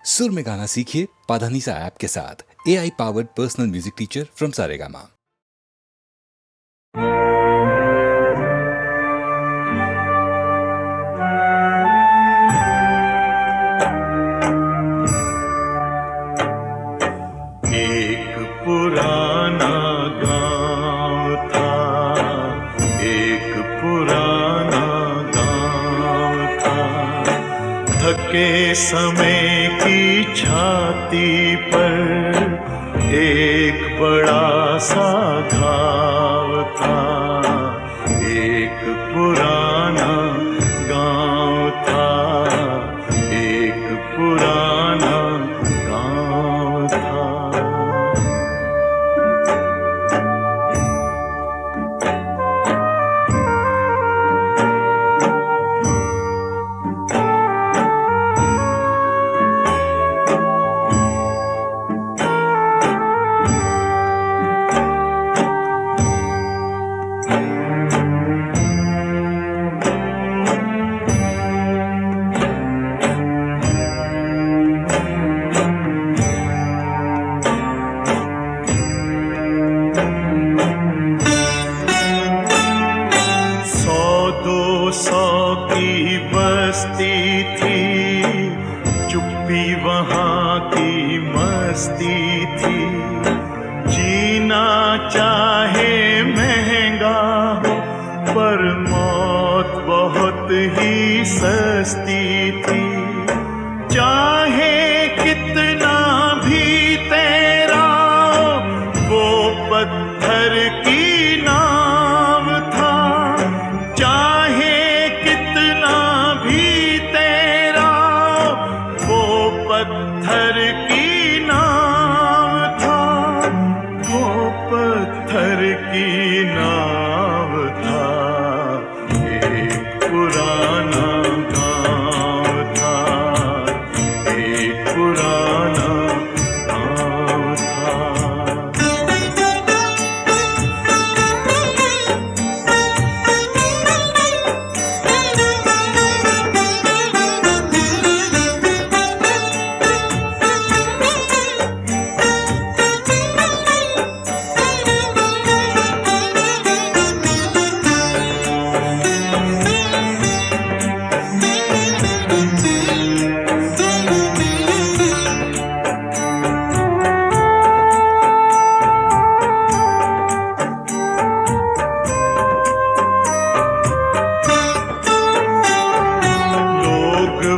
सुर में गाना सीखिए पाधानीसा ऐप के साथ। AI powered personal music teacher from Saregama. एक पुराना गांव था, एक पुराना गांव था। थके समय की छाती पर एक बड़ा सा घाव था। एक पुराना गांव था, एक पुराना गांव था। की बस्ती थी, चुप्पी वहाँ की मस्ती थी। जीना चाहे महंगा हो, पर मौत बहुत ही सस्ती थी। चाहे कितना भी तेरा वो पत्थर की नाव था। चाहे कितना भी तेरा वो पत्थर की नाव था, वो पत्थर की नाव था। एक पुराना गांव था, एक पुराना गांव था।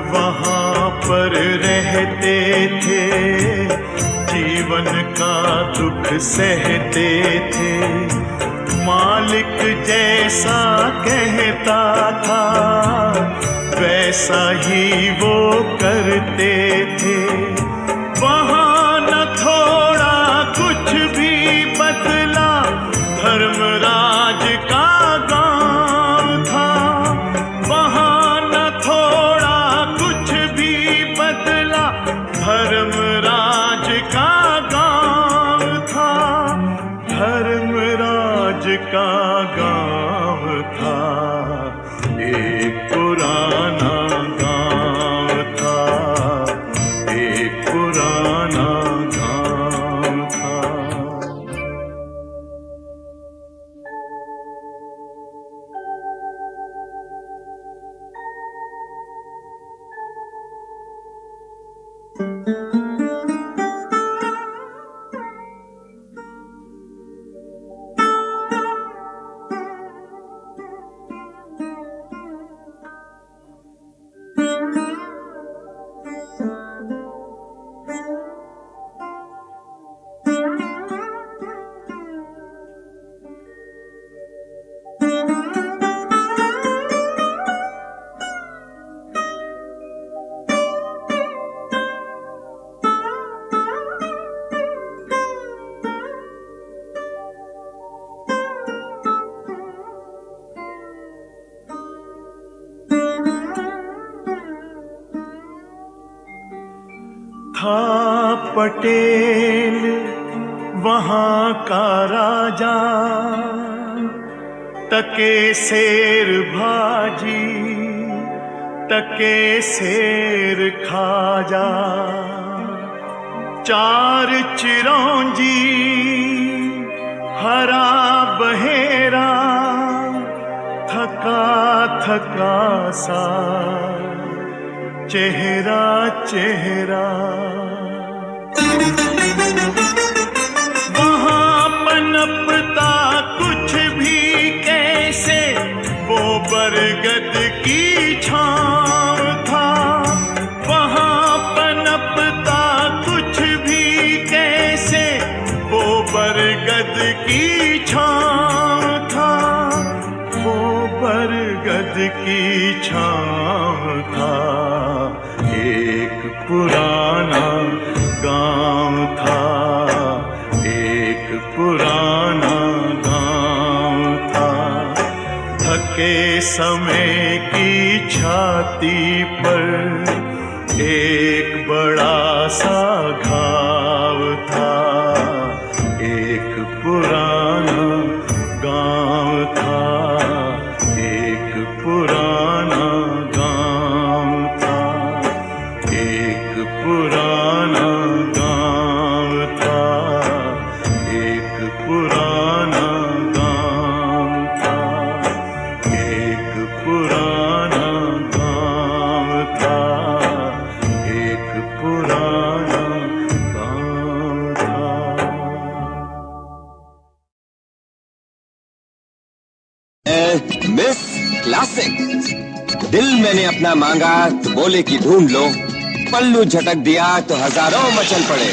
वहाँ पर रहते थे, जीवन का दुख सहते थे। मालिक जैसा कहता था, वैसा ही वो करते थे। वहाँ न थोड़ा कुछ भी बदला, धर्मराज का गांव था। वहाँ न थोड़ा कुछ भी बदला, धर्मराज का गांव था। धर्मराज का गांव था। एक पुराना गांव था, एक पुराना गांव था। था पटेल वहाँ का राजा, टके शेर भाजी टके सेर खा जा, चार चिरौंजी हरा बहेरा, थका थका सा चेहरा चेहरा। वहाँ पनपता कुछ भी कैसे, वो बरगद की छाँव था। वहाँ पनपता कुछ भी कैसे, वो बरगद की छाँव था। वो बरगद की छाँव था। एक पुराना गाँव था, एक पुराना गाँव था। थके समय की छाती पर एक बड़ा सा घाव था। एक पुराना गाँव था, एक पुराना गाँव था। एक पुराना गाँव था, एक पुराना गाँव था। एक पुराना गाँव था, एक पुराना गाँव था। Miss classic. दिल मैंने अपना मांगा तो बोले कि ढूंढ लो, पल्लू झटक दिया तो हजारों मचल पड़े।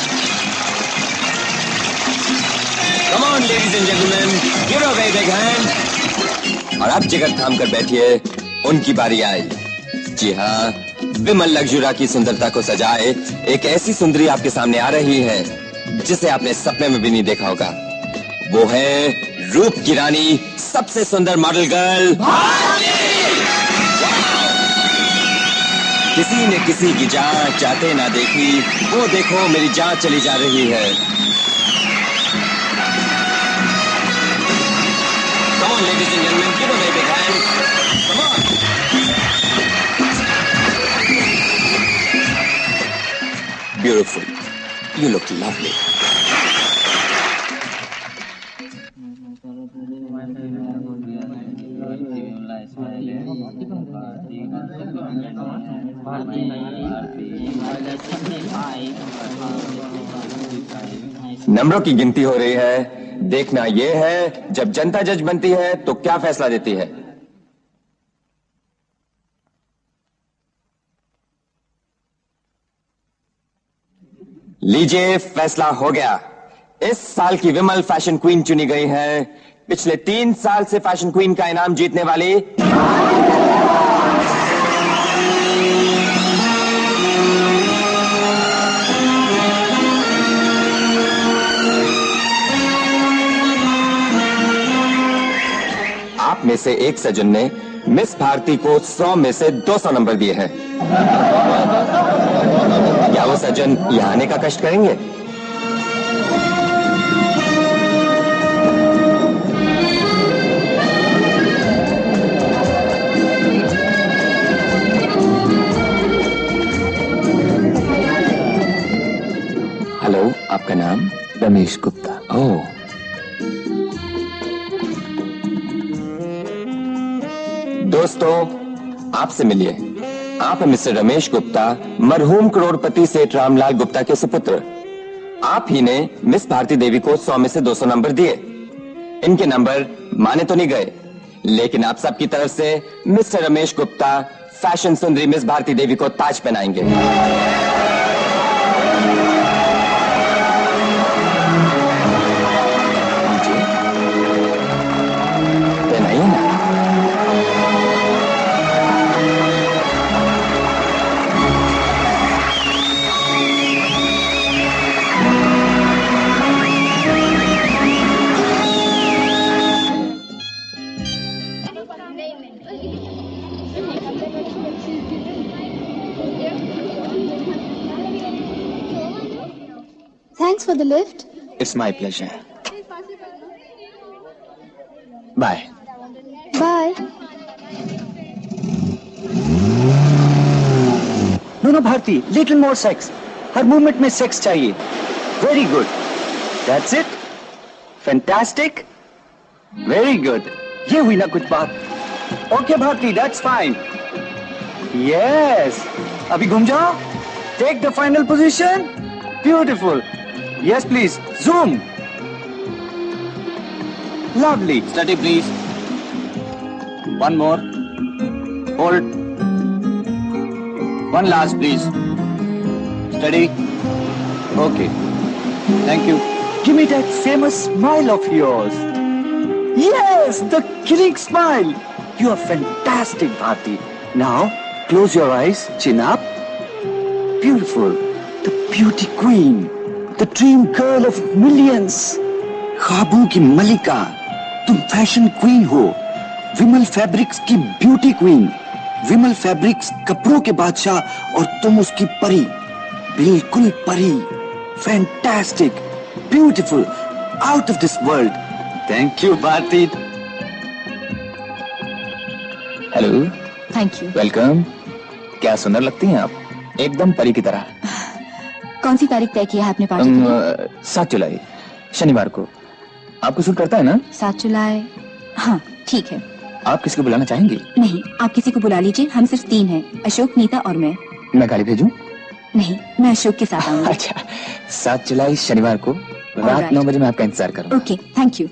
Come on ladies and gentleman, give a big hand. और अब जिगर थाम कर बैठिए, उनकी बारी आई। जी हाँ, विमल लग्जुरा की सुंदरता को सजाए एक ऐसी सुंदरी आपके सामने आ रही है जिसे आपने सपने में भी नहीं देखा होगा। वो है रूप की रानी, सबसे सुंदर मॉडल गर्ल किसी ने किसी की जान चाहते ना देखी, वो देखो मेरी जान चली जा रही है। Come on, ladies and gentlemen, give a big hand. Come on. Beautiful. You look lovely. नंबरों की गिनती हो रही है। देखना यह है जब जनता जज बनती है तो क्या फैसला देती है। लीजिए, फैसला हो गया। इस साल की विमल फैशन क्वीन चुनी गई है। पिछले 3 साल से फैशन क्वीन का इनाम जीतने वाली आप में से एक सज्जन ने मिस भारती को 100 में से 200 नंबर दिए हैं। क्या वो सज्जन यहां आने का कष्ट करेंगे? हेलो, आपका नाम? रमेश गुप्ता। ओह, दोस्तों आपसे मिलिए। आप हैं मिस्टर रमेश गुप्ता, मरहूम करोड़पति सेठ रामलाल गुप्ता के सुपुत्र। आप ही ने मिस भारती देवी को 100 में से 200 नंबर दिए। इनके नंबर माने तो नहीं गए, लेकिन आप सबकी तरफ से मिस्टर रमेश गुप्ता फैशन सुंदरी मिस भारती देवी को ताज पहनाएंगे। पहनाइए ना। Thanks for the lift. It's my pleasure. Bye. Bye. ना भारती, लिटिल मोर सेक्स, हर मूवमेंट में सेक्स चाहिए। Very good, that's it, fantastic, very good. ये हुई ना कुछ बात। Okay Bharti, that's fine. Yes, अभी घूम जाओ, take the final position, beautiful. Yes please, zoom, lovely. Steady please, one more, hold, one last please, steady, okay, thank you. Give me that famous smile of yours. Yes, the killing smile. You are fantastic, Bharti. Now, close your eyes, chin up. Beautiful. The beauty queen. The dream girl of millions. ख्वाबों की मलिका. तुम fashion queen हो. विमल fabrics की beauty queen. विमल fabrics कपड़ों के बादशाह और तुम उसकी परी. बिल्कुल परी. Fantastic. Beautiful. Out of this world. Thank you Bharti. Hello, thank you. Welcome. क्या सुंदर लगती हैं आप, एकदम परी की तरह। कौन सी तारीख तय की है आपने पार्टी की? 7 जुलाई, शनिवार को। आपको सूट करता है ना? 7 जुलाई, हाँ ठीक है। आप किसी को बुलाना चाहेंगी? नहीं, आप किसी को बुला लीजिए, हम सिर्फ 3 हैं, अशोक, नीता और मैं गाड़ी भेजूं? नहीं, मैं अशोक के साथ आऊंगी। अच्छा, 7 जुलाई शनिवार को रात 9 बजे मैं आपका इंतजार करूंगा। Okay, thank you.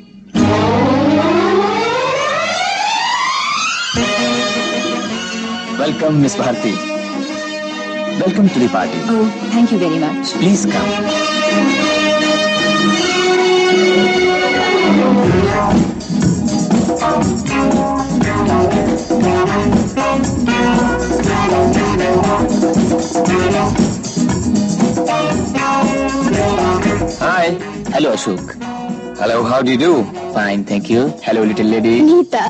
Welcome miss Bharti, welcome to the party. Oh, thank you very much. Please come. Hi, hello Ashok. Hello, how do you do? Fine, thank you. Hello little lady. Nita.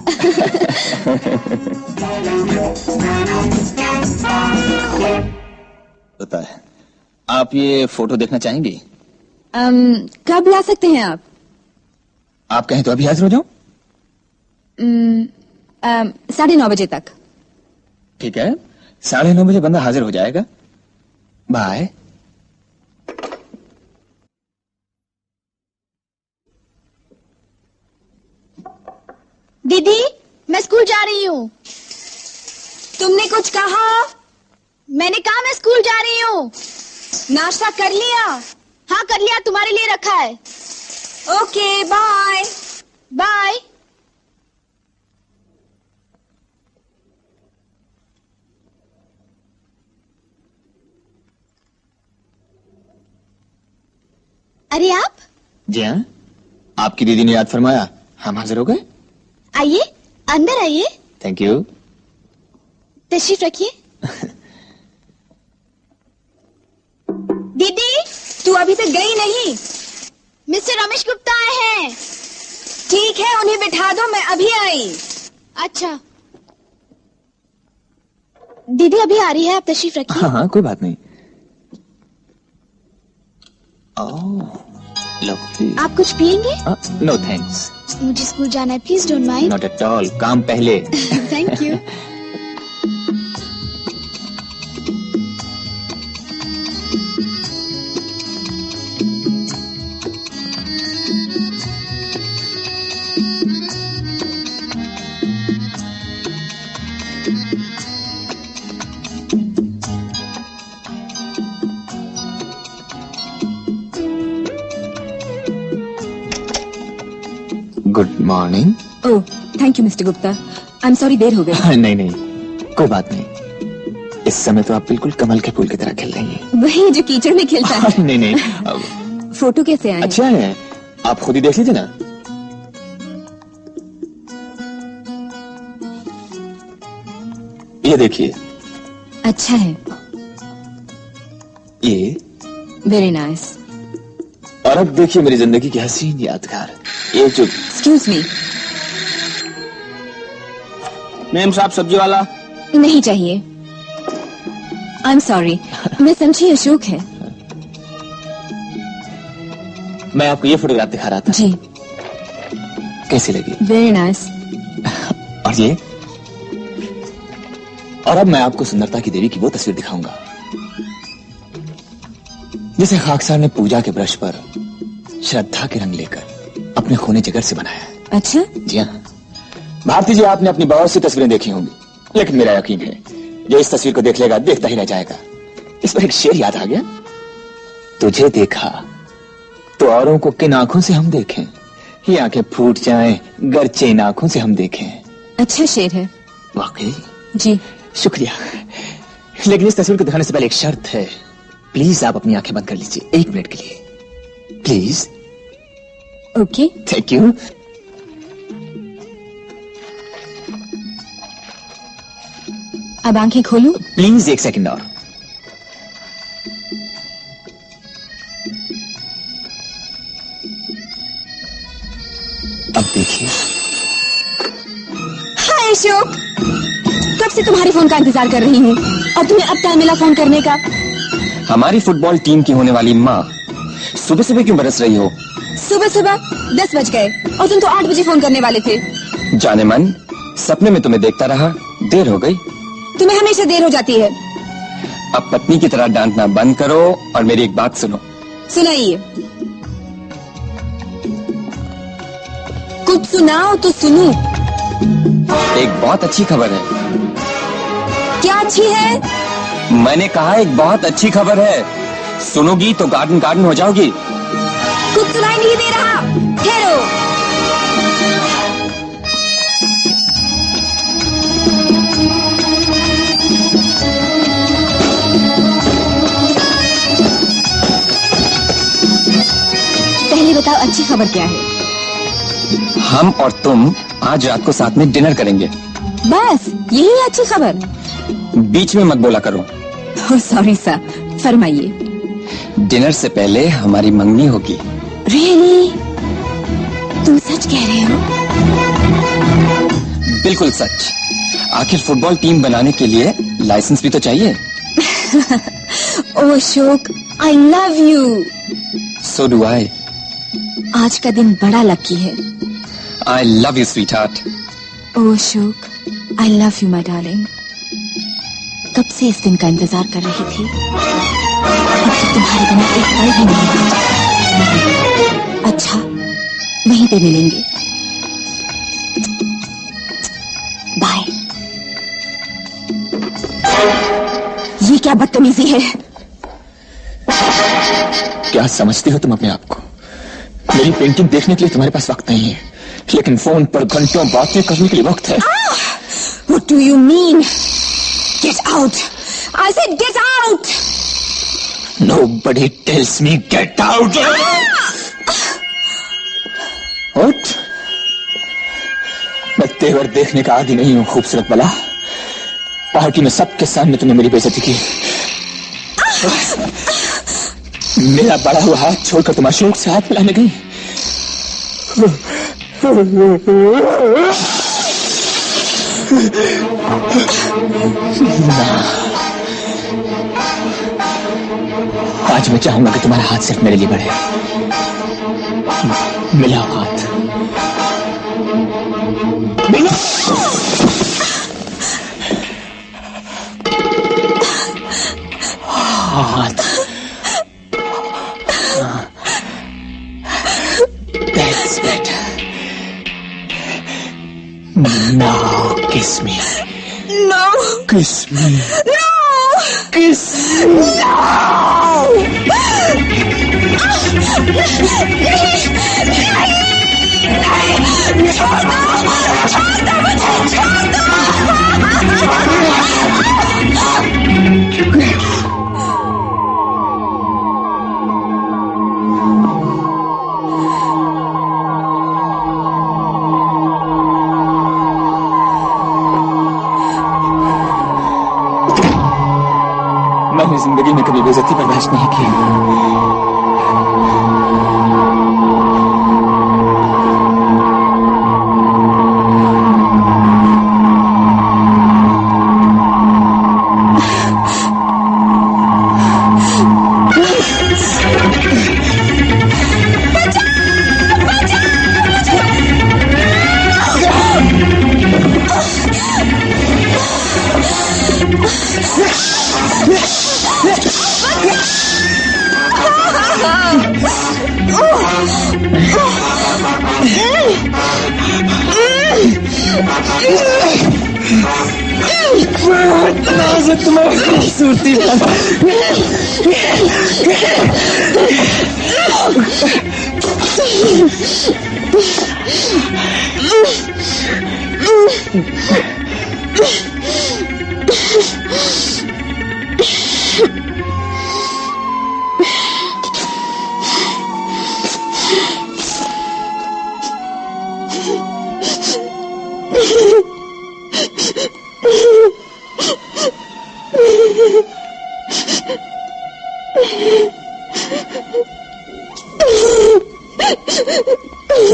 होता है। आप ये फोटो देखना चाहेंगी? कब ला सकते हैं आप? आप कहें तो अभी हाजिर हो जाऊं? 9:30 बजे तक। ठीक है, 9:30 बजे बंदा हाजिर हो जाएगा। बाय। दीदी, मैं स्कूल जा रही हूँ। तुमने कुछ कहा? मैंने कहा मैं स्कूल जा रही हूँ। नाश्ता कर लिया? हाँ कर लिया, तुम्हारे लिए रखा है। Okay, bye. बाय। अरे आप? जी हाँ, आपकी दीदी ने याद फरमाया, हम हाजिर हो गए। आइए, अंदर आइए। Thank you. तशरीफ रखिए। दीदी, तू अभी तक गई नहीं? मिस्टर रमेश गुप्ता आए हैं। ठीक है, उन्हें बिठा दो, मैं अभी आई। अच्छा दीदी अभी आ रही है, आप तशरीफ रखिए। हाँ हाँ, कोई बात नहीं। Oh, lovely. आप कुछ पियेंगे? No thanks. मुझे स्कूल जाना है, please don't mind. Not at all, काम पहले। Thank you. Good morning. Oh, thank you mister Gupta. I am sorry, देर हो गई। नहीं नहीं, कोई बात नहीं। इस समय तो आप बिल्कुल कमल के फूल की तरह खिल रही हैं। वही जो कीचड़ में खिलता है। नहीं नहीं। फोटो कैसे आए? अच्छा है, आप खुद ही देख लीजिए ना। ये देखिए। अच्छा है। ये वेरी नाइस। और अब देखिए मेरी जिंदगी की हसीन यादगार, ये जो। Excuse me. मेम साहब, सब्जी वाला। नहीं चाहिए। आई एम सॉरी, मैं समझी अशोक है। मैं आपको ये फोटोग्राफ दिखा रहा था। जी। कैसी लगी? Very nice. और ये? और अब मैं आपको सुंदरता की देवी की वो तस्वीर दिखाऊंगा जिसे खाकसार ने पूजा के ब्रश पर श्रद्धा के रंग लेकर अपने खूने जिगर से बनाया है। अच्छा, जी हाँ भारती जी, आपने अपनी बहुत सी तस्वीरें देखी होंगी, लेकिन मेरा यकीन है जो इस तस्वीर को देख लेगा देखता ही रह जाएगा। इस पर एक शेर याद आ गया, तुझे देखा तो औरों को किन आंखों से हम देखें, ये आंखें फूट जाएं गरचे इन आंखों से हम देखें। अच्छा शेर है। वाकई जी शुक्रिया, लेकिन इस तस्वीर को दिखाने से पहले एक शर्त है। प्लीज आप अपनी आंखें बंद कर लीजिए 1 मिनट के लिए, प्लीज। ओके। Thank you. अब आंखें खोलूं? प्लीज 1 सेकंड और। अब देखिए। हाय अशोक, कब से तुम्हारी फोन का इंतजार कर रही हूँ और तुम्हें अब टाइम मिला फोन करने का। हमारी फुटबॉल टीम की होने वाली माँ सुबह सुबह क्यों बरस रही हो? सुबह सुबह 10 बज गए और तुम तो 8 बजे फोन करने वाले थे। जाने मन, सपने में तुम्हें देखता रहा, देर हो गई। तुम्हें हमेशा देर हो जाती है। अब पत्नी की तरह डांटना बंद करो और मेरी एक बात सुनो। सुनाइए। कुछ सुनाओ तो सुनूं। एक बहुत अच्छी खबर है। क्या अच्छी है? मैंने कहा एक बहुत अच्छी खबर है, सुनोगी तो गार्डन गार्डन हो जाओगी। कुछ सुनाई नहीं दे रहा, ठहरो। पहले बताओ अच्छी खबर क्या है? हम और तुम आज रात को साथ में डिनर करेंगे। बस यही है अच्छी खबर? बीच में मत बोला करो। सॉरी सर, फरमाइए। डिनर से पहले हमारी मंगनी होगी। रियली? तुम सच कह रहे हो? बिल्कुल सच। आखिर फुटबॉल टीम बनाने के लिए लाइसेंस भी तो चाहिए। Oh Ashok, I love you. So do I. आज का दिन बड़ा लकी है। I love you sweetheart. Oh Ashok, I love you my darling. कब से इस दिन का इंतजार कर रही थी। अब तक तुम्हारे बिना एक पल भी नहीं बीता। अच्छा, वहीं पे मिलेंगे। बाय। ये क्या बदतमीजी है? क्या समझती हो तुम अपने आप को? मेरी पेंटिंग देखने के लिए तुम्हारे पास वक्त नहीं है, लेकिन फोन पर घंटों बातें करने के लिए वक्त है। What do you mean? Get out! I said get out! Nobody tells me get out. What? मैं तेवर देखने का आदी नहीं हूँ खूबसूरत बला। पार्टी में सबके सामने तुमने मेरी बेइज्जती की। मेरा बड़ा हुआ हाथ छोड़कर तुम अशोक से हाथ मिलाने गई। आज मैं चाहूंगा कि तुम्हारा हाथ सिर्फ मेरे लिए बढ़े। मिला हाथ। मिला। हाथ। That's better. Now kiss me. No! Kiss me. No! Kiss me. मैंने जिंदगी में कभी बेइज्जती बर्दाश्त नहीं की।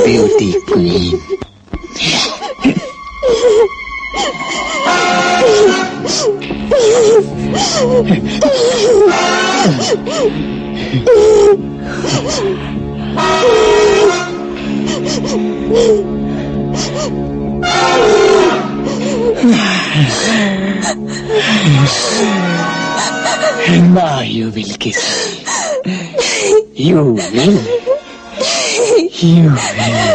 Beauty queen. Now you will kiss me. You will. You will.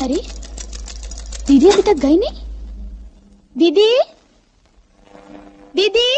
अरे दीदी अभी तक गई नहीं। दीदी दीदी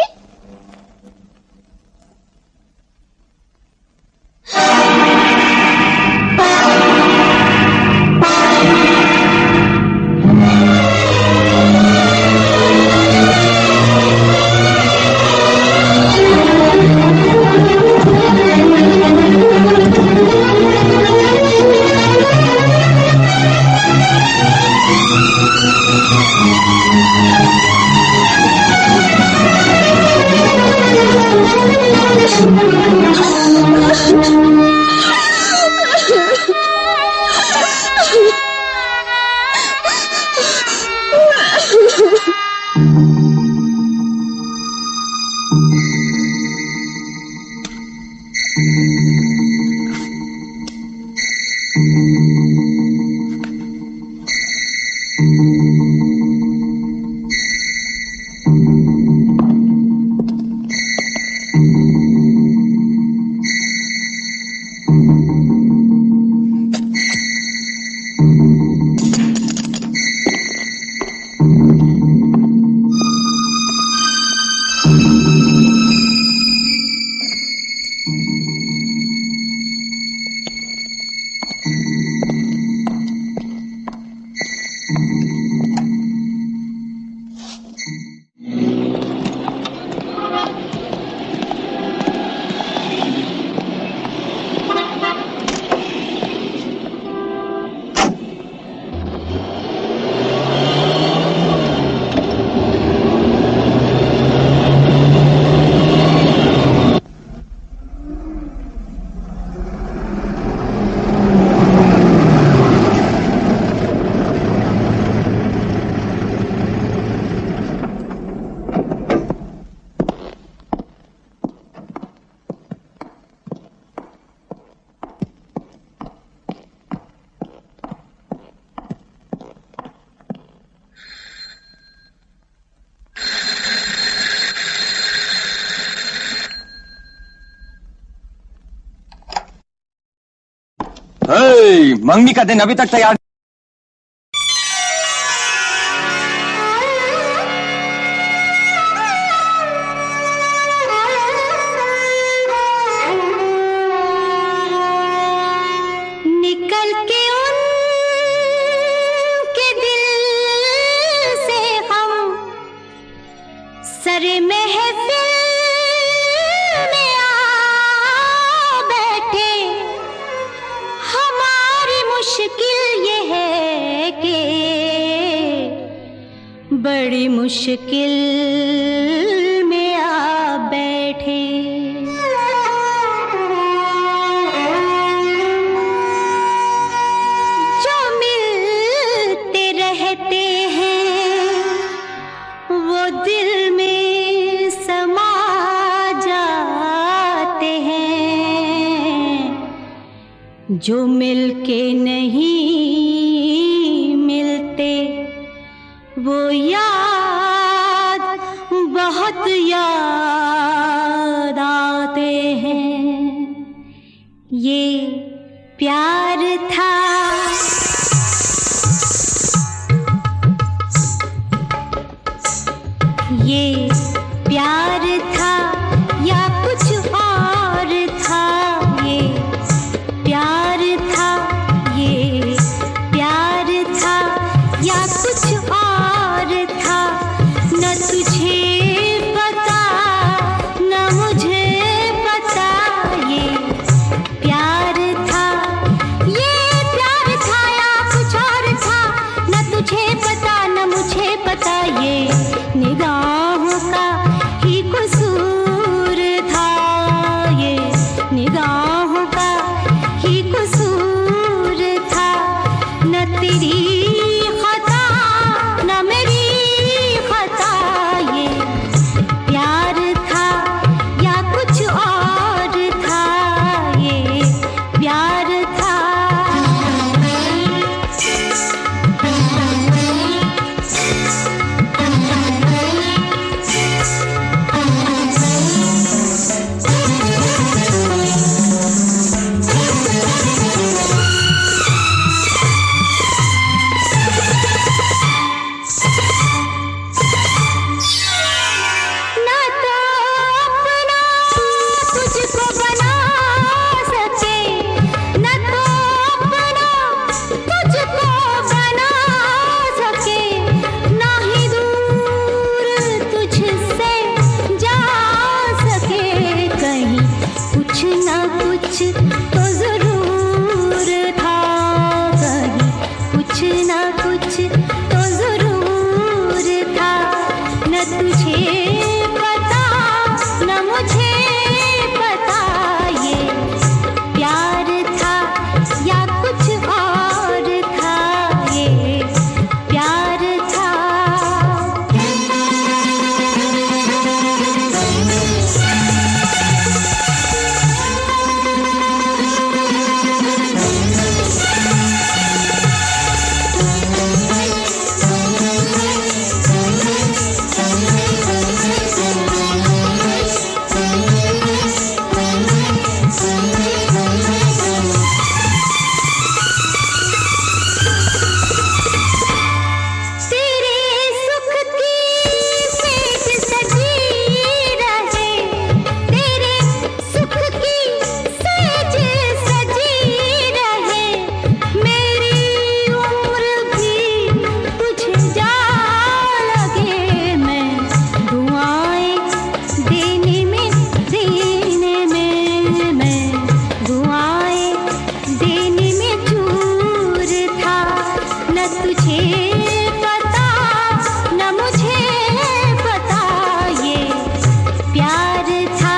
मंगनी का दिन अभी तक तैयार। निकल के उनके दिल से हम सर महफिल में आ बैठे। हमारी मुश्किल ये है कि बड़ी मुश्किल में आ बैठे। जो मिलते रहते हैं जो मिलके नहीं मिलते वो याद बहुत याद आते हैं। ये प्यार था, ये प्यार था या कुछ और था। ये प्यार था, ये प्यार था या कुछ और था। न तुझे पता न मुझे पता। ये प्यार था, ये प्यार था या कुछ और था। न तुझे पता न मुझे पता। ये निगाहों का ही कसूर था। ये निगाहों का ही कसूर था। न तेरी खता न मेरी खता। ये प्यार था या कुछ और था। ये प्यार था। ना तो अपना तुझको बना सके, न तो अपना तुझको बना सके। ना ही दूर तुझसे जा सके। कहीं कुछ ना कुछ तो जरूर था। कहीं कुछ ना कुछ तो जरूर था। न तुझे पता न मुझे पता। ये प्यार था या कुछ और था। ये प्यार था। तेरे सुख की सेज सजी रहे। तेरे सुख की सेज सजी रहे। मेरी उम्र भी तुझे जा लगे। मैं दुआएं देने में मैं दुआएं देने में चूर था। न तुझे पता न मुझे पता। ये प्यार था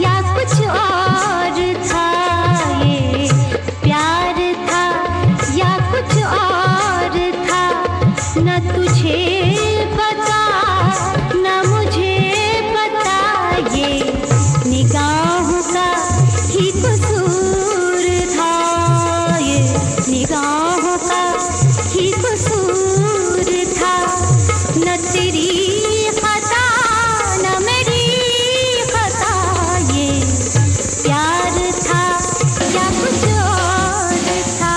या कुछ और था। ये प्यार था या कुछ और था। न तुझे पता न मुझे पता। ये निगाहों का ही कसूर था। ये निगाहों का ही कसूर था। न तेरी खता न मेरी खता। ये प्यार था या कुछ और था।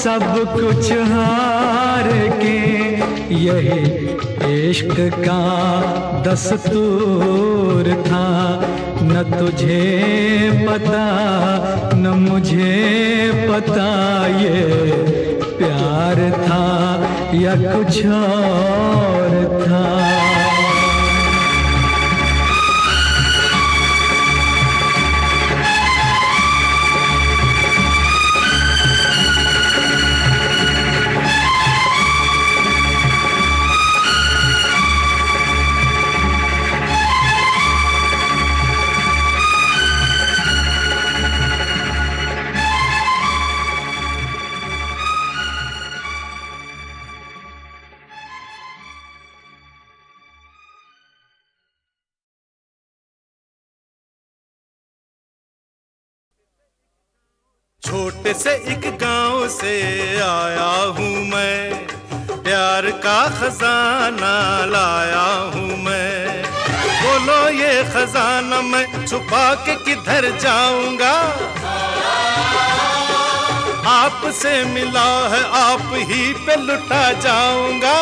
सब कुछ हार के, यही इश्क का दस्तूर था। न तुझे पता न मुझे पता, ये प्यार था या कुछ और था। छोटे से एक गांव से आया हूँ मैं, प्यार का खजाना लाया हूँ मैं। बोलो ये खजाना मैं छुपा के किधर जाऊंगा, आपसे मिला है आप ही पे लुटा जाऊंगा।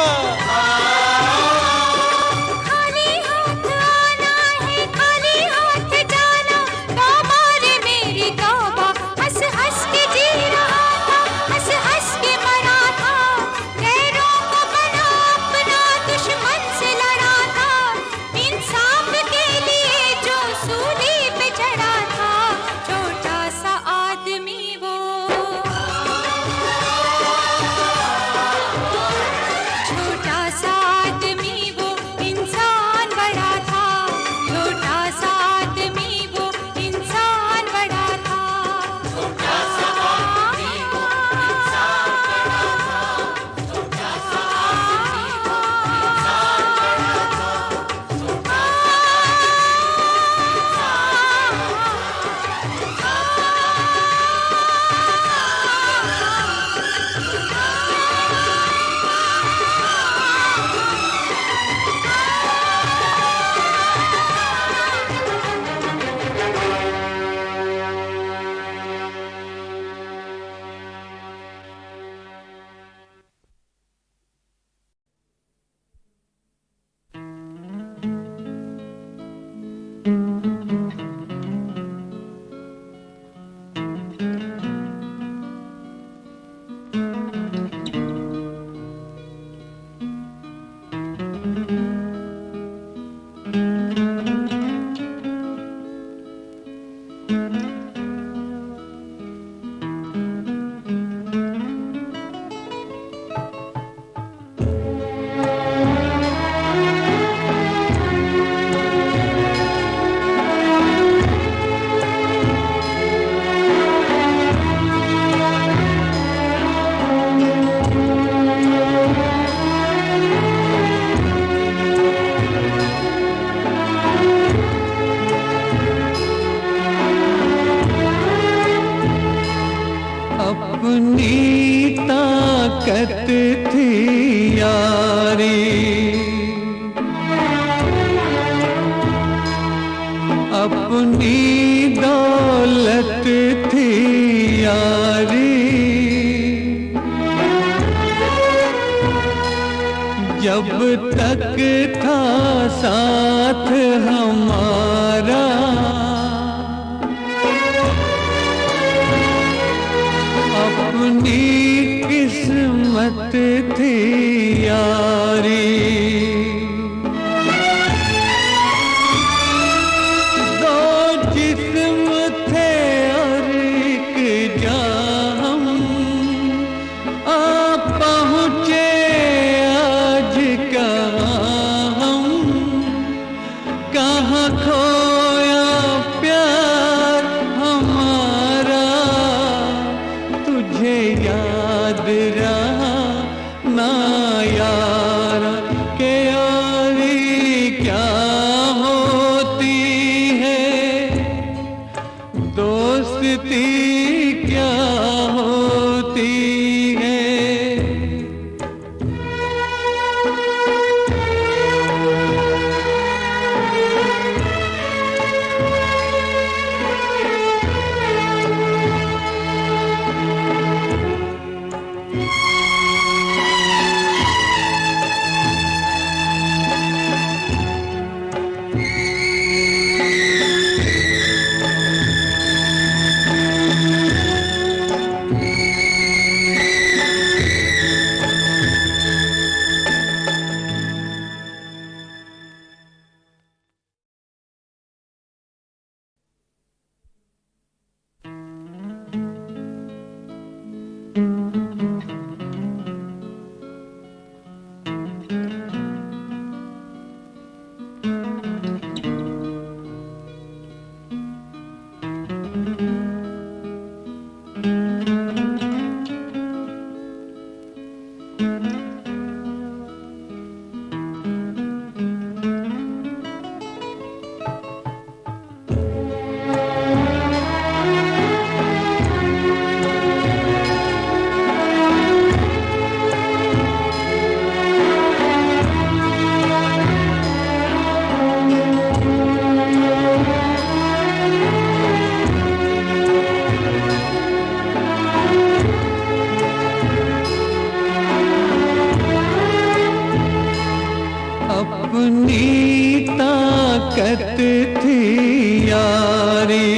दौलत थी यारी,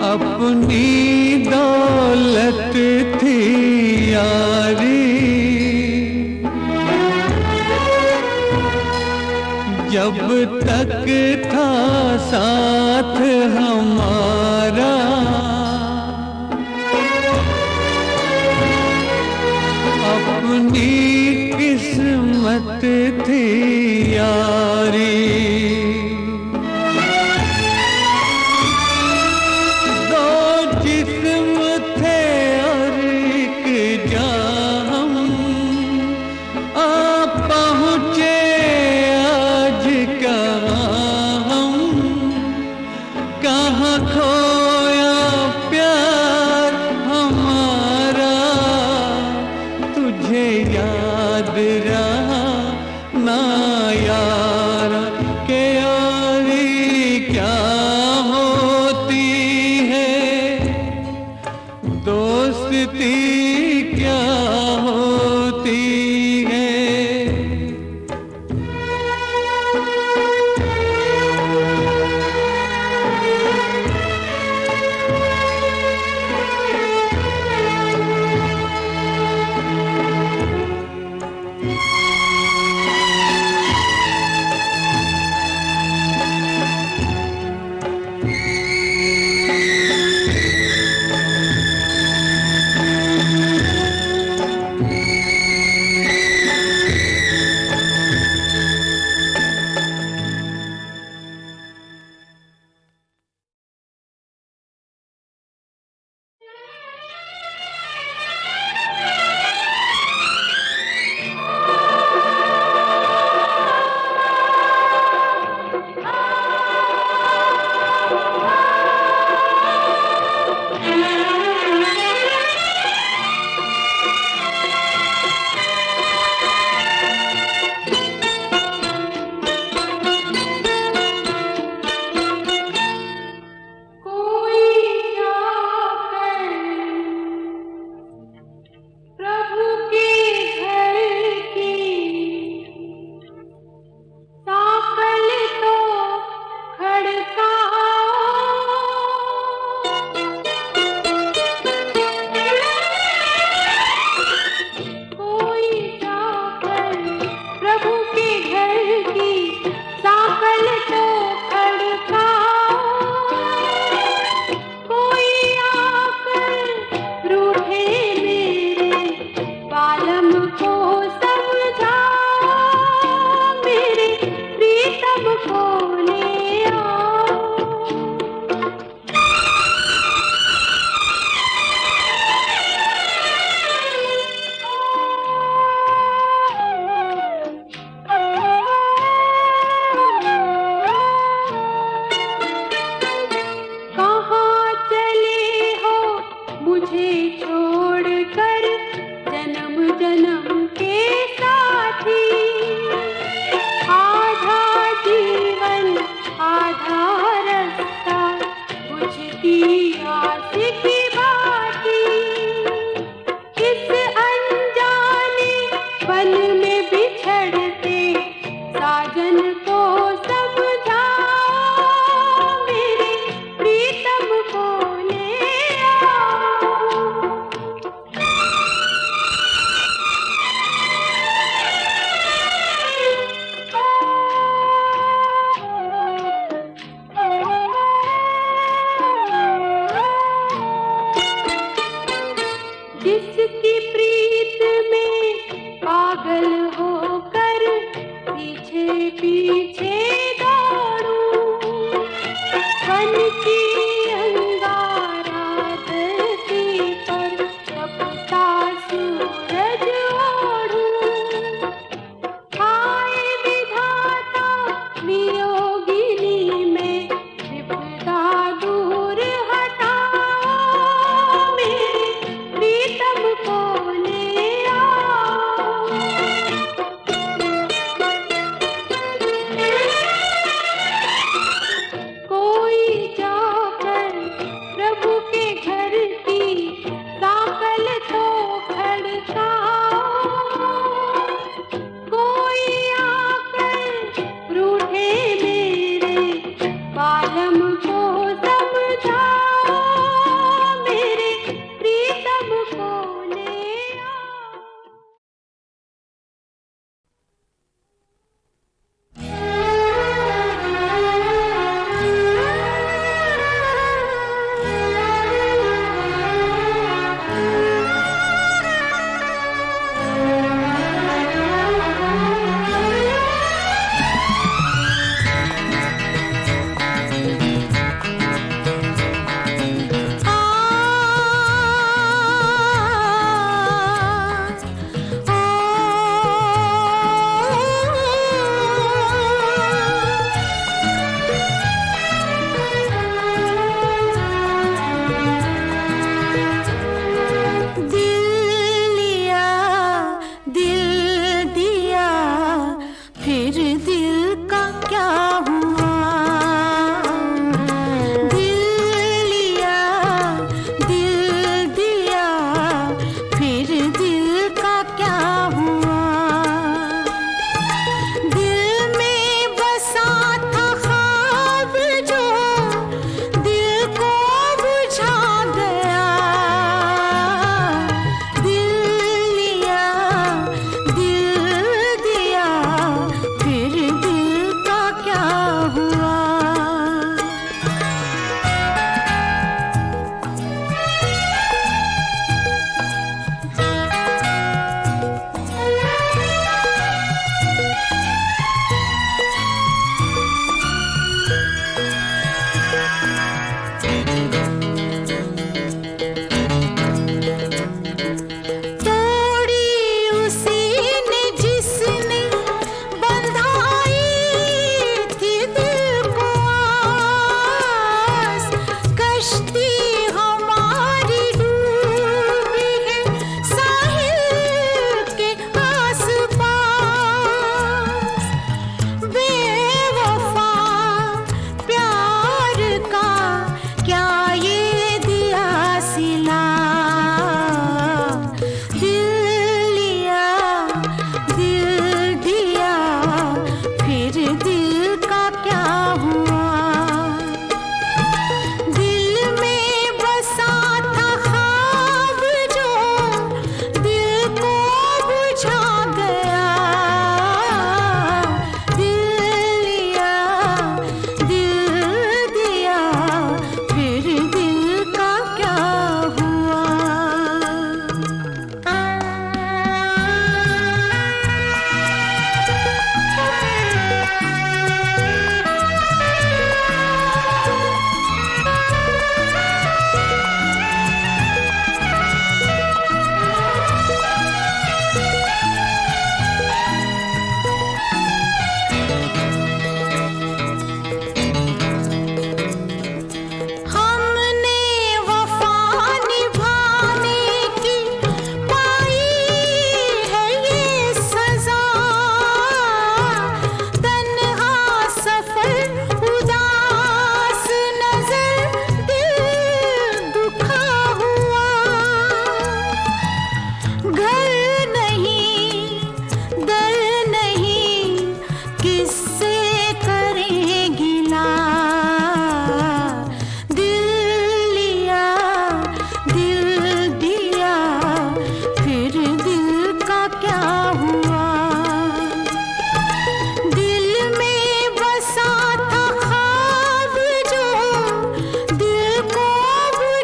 अपनी दौलत थी यारी। जब तक था साथ हमारा, अपनी किस्मत थी यारी। दो जिस्म थे और एक जान, हम आ पहुँचे आज कहाँ, हम कहाँ खोया प्यार हमारा। तुझे याद रहा ना यारा के यारी क्या होती है, दोस्ती क्या होती है।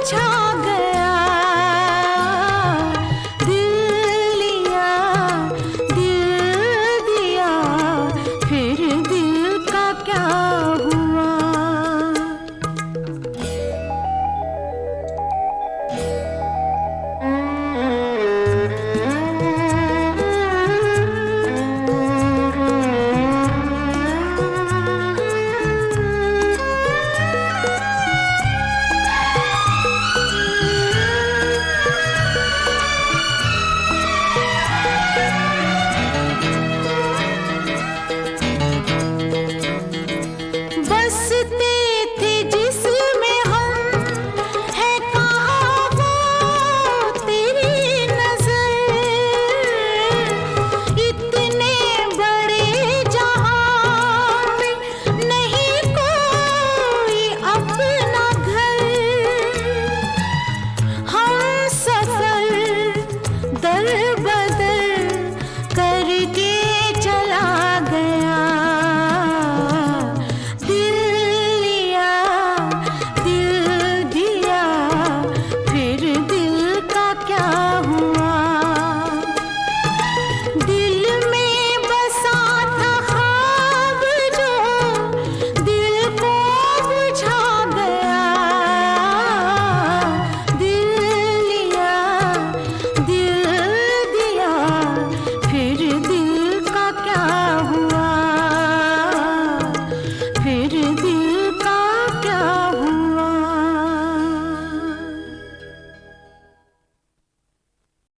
छा